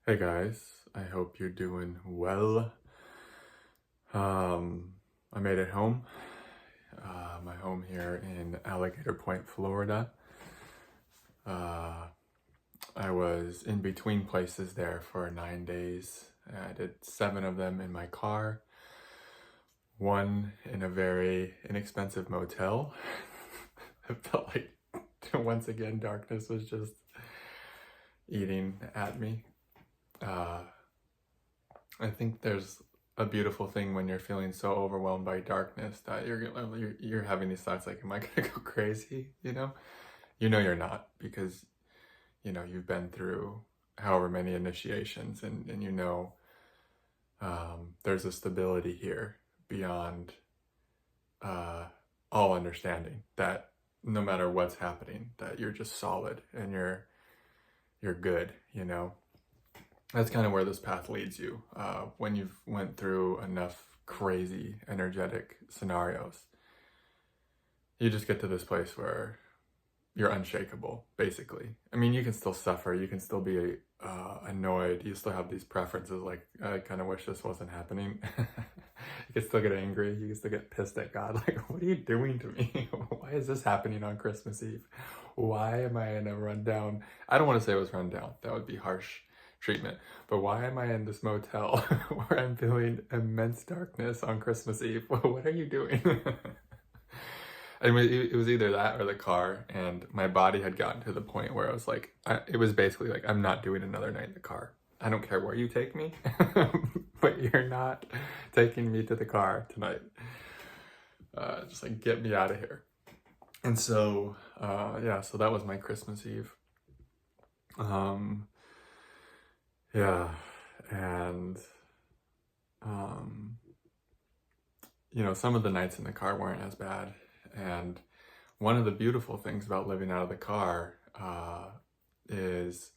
Hey guys, I hope you're doing well. I made it home. My home here in Alligator Point, Florida. Uh, I was in between places there for 9 days. I did 7 of them in my car, one in a very inexpensive motel. I felt like once again darkness was just eating at me. I think there's a beautiful thing when you're feeling so overwhelmed by darkness that you're having these thoughts like, am I gonna go crazy? You're not, because you've been through however many initiations, and there's a stability here beyond all understanding, that no matter what's happening, that you're just solid and you're good. That's kind of where this path leads you. When you've went through enough crazy energetic scenarios, you just get to this place where you're unshakable, basically. I mean, you can still suffer, you can still be annoyed, you still have these preferences like, I kind of wish this wasn't happening. You can still get angry, you can still get pissed at God, like, what are you doing to me? Why is this happening on Christmas Eve? Why am I in a rundown? I don't want to say it was rundown, that would be harsh treatment, but why am I in this motel where I'm feeling immense darkness on Christmas Eve? What are you doing? I mean, it was either that or the car, and my body had gotten to the point where I was like, it was basically like, I'm not doing another night in the car. I don't care where you take me, but you're not taking me to the car tonight. Just like, get me out of here. And so, yeah, so that was my Christmas Eve. Yeah, and, some of the nights in the car weren't as bad. And one of the beautiful things about living out of the car is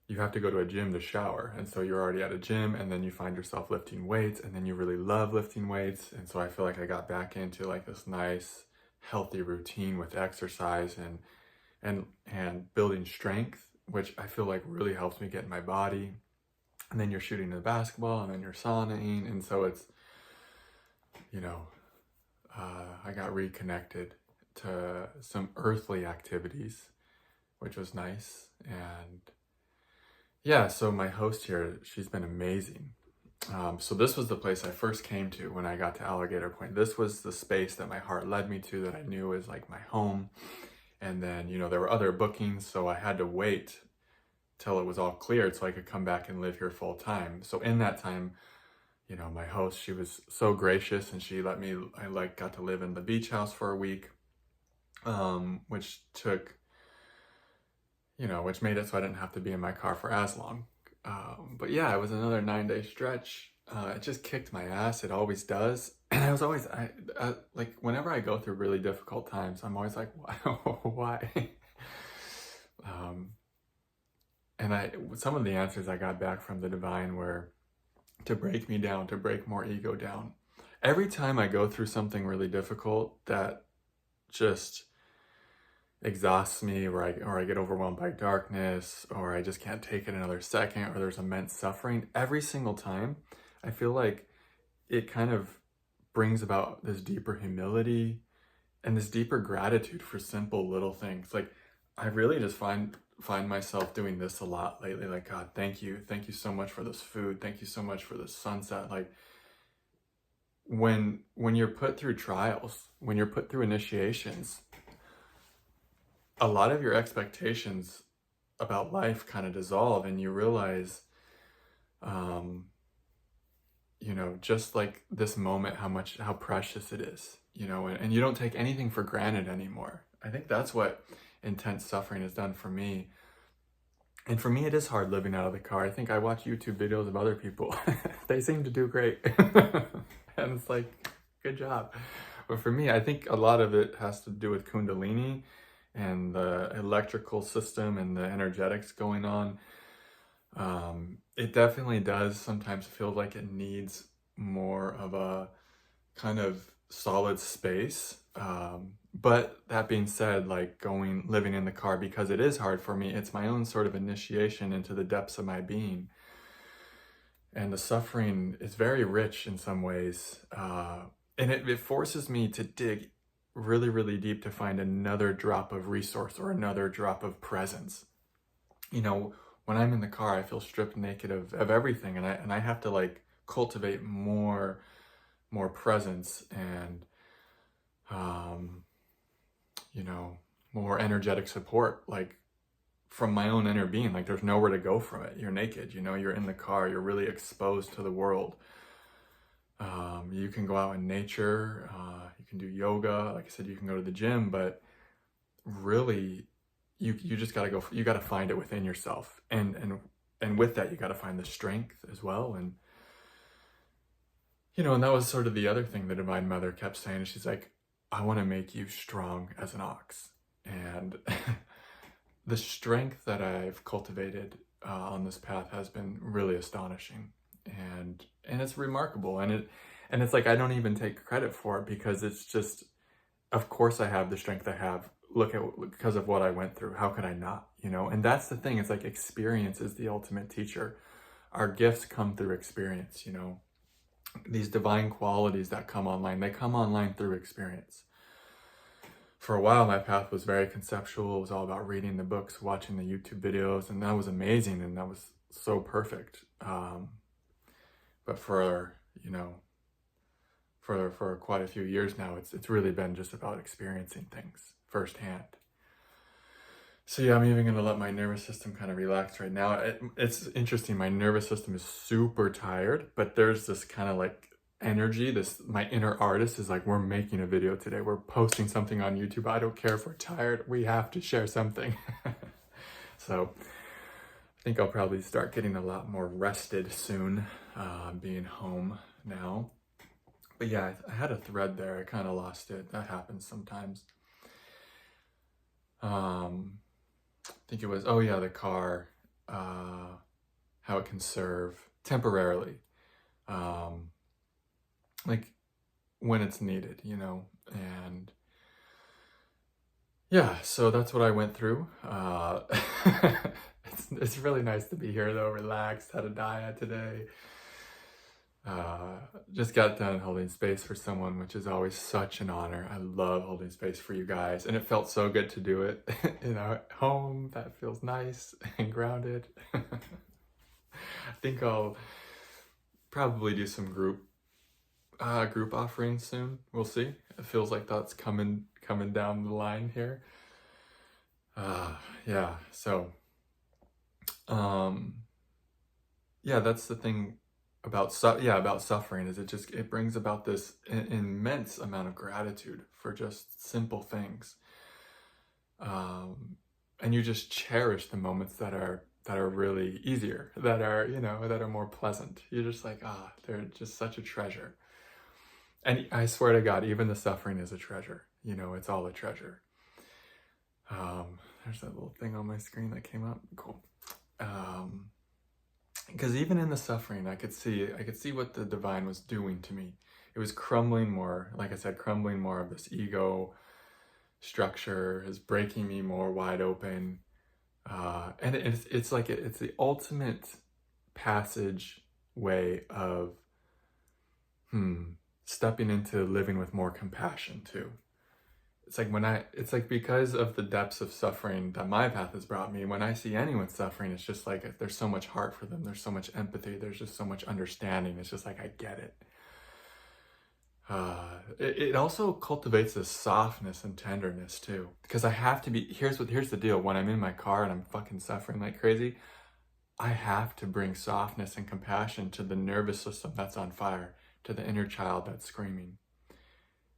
you have to go to a gym to shower. And so you're already at a gym, and then you find yourself lifting weights, and then you really love lifting weights. And so I feel like I got back into like this nice, healthy routine with exercise and building strength, which I feel like really helps me get in my body. And then you're shooting the basketball, and then you're saunaing. And so it's, I got reconnected to some earthly activities, which was nice. And yeah, so my host here, she's been amazing. So this was the place I first came to when I got to Alligator Point. This was the space that my heart led me to, that I knew was like my home. And then, there were other bookings, so I had to wait till it was all cleared so I could come back and live here full time. So in that time, my host, she was so gracious, and she let me, I got to live in the beach house for a week, which took, which made it so I didn't have to be in my car for as long. But yeah, it was another 9-day stretch. It just kicked my ass. It always does. And I was always, like, whenever I go through really difficult times, I'm always like, why? And some of the answers I got back from the divine were to break me down, to break more ego down. Every time I go through something really difficult that just exhausts me, or I get overwhelmed by darkness, or I just can't take it another second, or there's immense suffering, every single time I feel like it kind of brings about this deeper humility and this deeper gratitude for simple little things. Like, I really just find myself doing this a lot lately. Like, God, thank you so much for this food, thank you so much for this sunset. Like, when you're put through trials, when you're put through initiations, a lot of your expectations about life kind of dissolve, and you realize, just like this moment, how precious it is, and you don't take anything for granted anymore. I think that's what intense suffering has done for me. And for me, it is hard living out of the car. I think I watch YouTube videos of other people. They seem to do great. And it's like, good job. But for me, I think a lot of it has to do with kundalini and the electrical system and the energetics going on. It definitely does sometimes feel like it needs more of a kind of solid space. But that being said, like living in the car, because it is hard for me, it's my own sort of initiation into the depths of my being. And the suffering is very rich in some ways. And it forces me to dig really, really deep to find another drop of resource or another drop of presence. You know, when I'm in the car, I feel stripped naked of everything. And I have to like cultivate more presence and, you know, more energetic support, like from my own inner being. Like there's nowhere to go from it. You're naked, you know, you're in the car, you're really exposed to the world. You can go out in nature, you can do yoga, like I said, you can go to the gym, but really you just gotta go, you gotta find it within yourself. And with that, you gotta find the strength as well. And, you know, and that was sort of the other thing the Divine Mother kept saying. She's like, I want to make you strong as an ox. And the strength that I've cultivated on this path has been really astonishing, and it's remarkable. And it's like I don't even take credit for it, because it's just, of course I have the strength I have. Because of what I went through. How could I not? You know, and that's the thing. It's like experience is the ultimate teacher. Our gifts come through experience. You know, these divine qualities that come online, they come online through experience. For a while, my path was very conceptual. It was all about reading the books, watching the YouTube videos, and that was amazing, and that was so perfect. But for, you know, for quite a few years now, it's really been just about experiencing things firsthand. So yeah, I'm even going to let my nervous system kind of relax right now. It's interesting. My nervous system is super tired, but there's this kind of like energy. My inner artist is like, we're making a video today. We're posting something on YouTube. I don't care if we're tired. We have to share something. So I think I'll probably start getting a lot more rested soon, being home now. But yeah, I had a thread there. I kind of lost it. That happens sometimes. I think it was, oh yeah, the car, how it can serve temporarily, like when it's needed, you know. And yeah, so that's what I went through. It's really nice to be here though, relaxed, had a diet today. Just got done holding space for someone, which is always such an honor. I love holding space for you guys, and it felt so good to do it, you know, at home. That feels nice and grounded. I think I'll probably do some group offerings soon. We'll see. It feels like that's coming down the line here. Yeah, so yeah, that's the thing about suffering, is it brings about this immense amount of gratitude for just simple things, and you just cherish the moments that are really easier, that are, you know, that are more pleasant. You're just like, they're just such a treasure. And I swear to God, even the suffering is a treasure. You know, it's all a treasure. There's that little thing on my screen that came up. Cool. Because even in the suffering, I could see what the divine was doing to me. It was crumbling more, like I said, crumbling more of this ego structure, is breaking me more wide open. And it's like, it's the ultimate passage way of stepping into living with more compassion too. It's like because of the depths of suffering that my path has brought me, when I see anyone suffering, it's just like there's so much heart for them. There's so much empathy. There's just so much understanding. It's just like, I get it. It also cultivates this softness and tenderness too, because I have to be, here's the deal. When I'm in my car and I'm fucking suffering like crazy, I have to bring softness and compassion to the nervous system that's on fire, to the inner child that's screaming.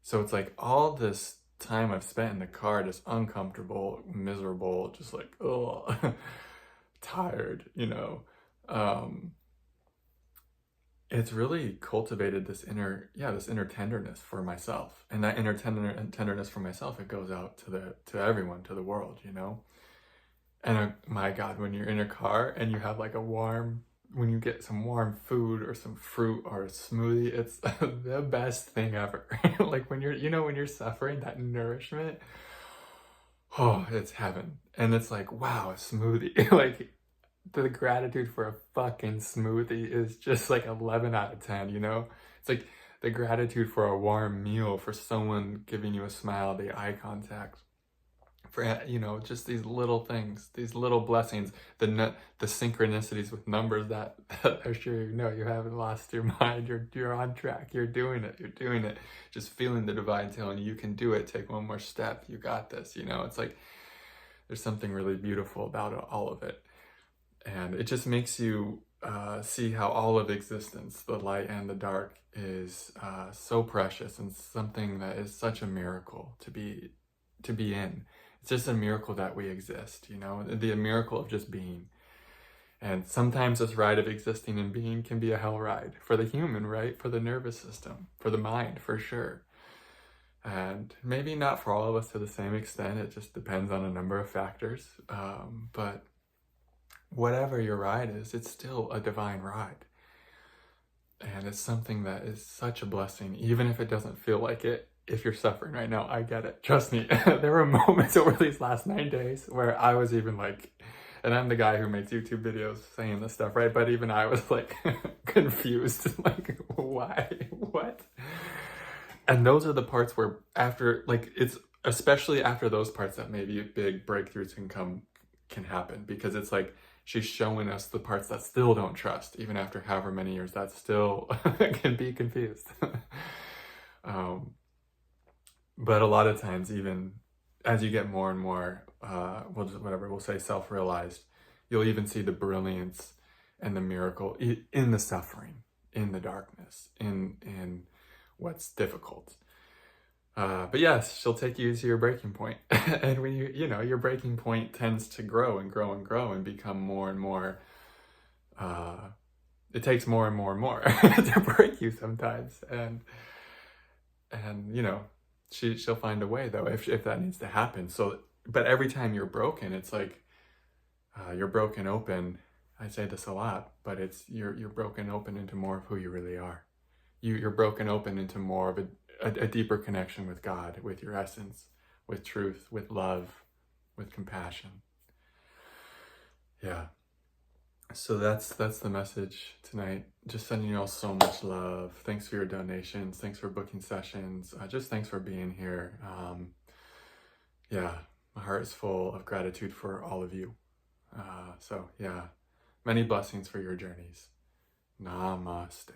So it's like all this time I've spent in the car just uncomfortable, miserable, just like, oh, tired, you know. It's really cultivated this inner tenderness for myself, and that inner tenderness for myself, it goes out to everyone, to the world, you know. And my God, when you're in a car and you have like a warm when you get some warm food or some fruit or a smoothie, it's the best thing ever. Like when you're, when you're suffering, that nourishment, oh, it's heaven. And it's like, wow, a smoothie. Like the gratitude for a fucking smoothie is just like 11 out of 10, It's like the gratitude for a warm meal, for someone giving you a smile, the eye contact, for, just these little things, these little blessings, the synchronicities with numbers that I'm sure you haven't lost your mind, you're on track, you're doing it, just feeling the divine telling you can do it, take one more step, you got this, it's like, there's something really beautiful about all of it. And it just makes you see how all of existence, the light and the dark, is so precious and something that is such a miracle to be in. It's just a miracle that we exist, the miracle of just being. And sometimes this ride of existing and being can be a hell ride for the human, right? For the nervous system, for the mind, for sure. And maybe not for all of us to the same extent. It just depends on a number of factors. But whatever your ride is, it's still a divine ride. And it's something that is such a blessing, even if it doesn't feel like it. If you're suffering right now, I get it. Trust me. There were moments over these last 9 days where I was even like, and I'm the guy who makes YouTube videos saying this stuff, right? But even I was like confused, like, why? What? And those are the parts where after, like, it's especially after those parts that maybe big breakthroughs can happen, because it's like she's showing us the parts that still don't trust, even after however many years, that still can be confused. But a lot of times, even as you get more and more, we'll say self-realized, you'll even see the brilliance and the miracle in the suffering, in the darkness, in what's difficult. But yes, she'll take you to your breaking point. And when your breaking point tends to grow and grow and grow and become more and more, it takes more and more and more to break you sometimes. And she'll find a way, though, if that needs to happen. So, but every time you're broken, it's like you're broken open. I say this a lot, but it's you're broken open into more of who you really are. You're broken open into more of a deeper connection with God, with your essence, with truth, with love, with compassion. Yeah. So that's the message tonight. Just sending you all so much love. Thanks for your donations. Thanks for booking sessions. Just thanks for being here. Yeah, my heart is full of gratitude for all of you. So yeah, many blessings for your journeys. Namaste.